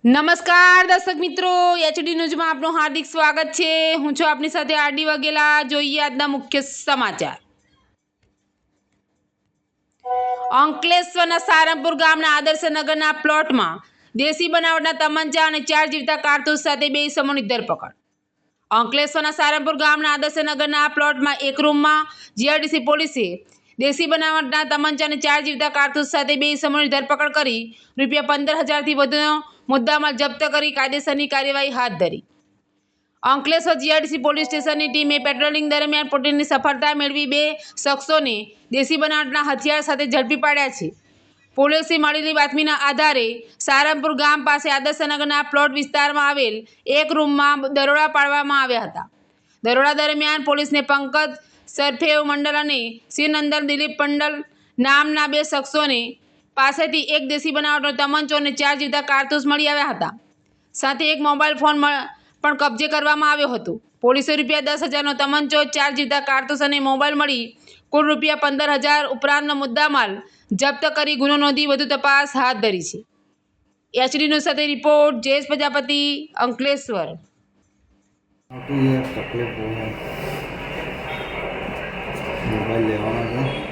નમસ્કાર દર્શક મિત્રો, એચડી ન્યૂઝમાં આપનું હાર્દિક સ્વાગત છે। હું છું આપની સાથે આરડી વાઘેલા। જોઈએ આજના મુખ્ય સમાચાર। અંકલેશ્વરના સારંગપુર ગામના આદર્શનગરના પ્લોટમાં દેશી બનાવટના તમંચા અને 4 જીવતા કારતૂસ સાથે 2 ઇસમોની ધરપકડ। અંકલેશ્વરના સારંગપુર ગામના આદર્શનગરના પ્લોટમાં એક રૂમમાં જીઆરડીસી પોલીસે દેશી બનાવટના તમંચા અને 4 જીવતા કારતૂસ સાથે 2 ઇસમોની ધરપકડ કરી ₹15,000 થી વધુનો મુદ્દામાલ જપ્ત કરી કાયદેસરની કાર્યવાહી હાથ ધરી। અંકલેશ્વર જીઆરડીસી પોલીસ સ્ટેશનની ટીમે પેટ્રોલિંગ દરમિયાન પોલીસની સફળતા મેળવી 2 શખ્સોને દેશી બનાવટના હથિયાર સાથે ઝડપી પાડ્યા છે। પોલીસે મળેલી બાતમીના આધારે સારંગપુર ગામ પાસે આદર્શનગરના પ્લોટ વિસ્તારમાં આવેલ એક રૂમમાં દરોડા પાડવામાં આવ્યા હતા। દરોડા દરમિયાન પોલીસને પંકજ સરફેવ મંડલ અને શિવનંદન દિલીપ મંડલ નામના 2 શખ્સોને પાસેથી એક દેશી બનાવટનો તમંચો અને 4 જીવતા કારતૂસ મળી આવ્યા હતા। સાથે એક મોબાઈલ ફોન પણ કબજે કરવામાં આવ્યો હતો। પોલીસે ₹10,000નો તમંચો, 4 જીવતા કારતૂસ અને મોબાઈલ મળી કુલ ₹15,000 ઉપરાંતનો મુદ્દામાલ જપ્ત કરી ગુનો નોંધી વધુ તપાસ હાથ ધરી છે। એચડી ન્યૂઝ સાથે રિપોર્ટ જયેશ પ્રજાપતિ, અંકલેશ્વર। મોબાઈલ લેવાનો છે।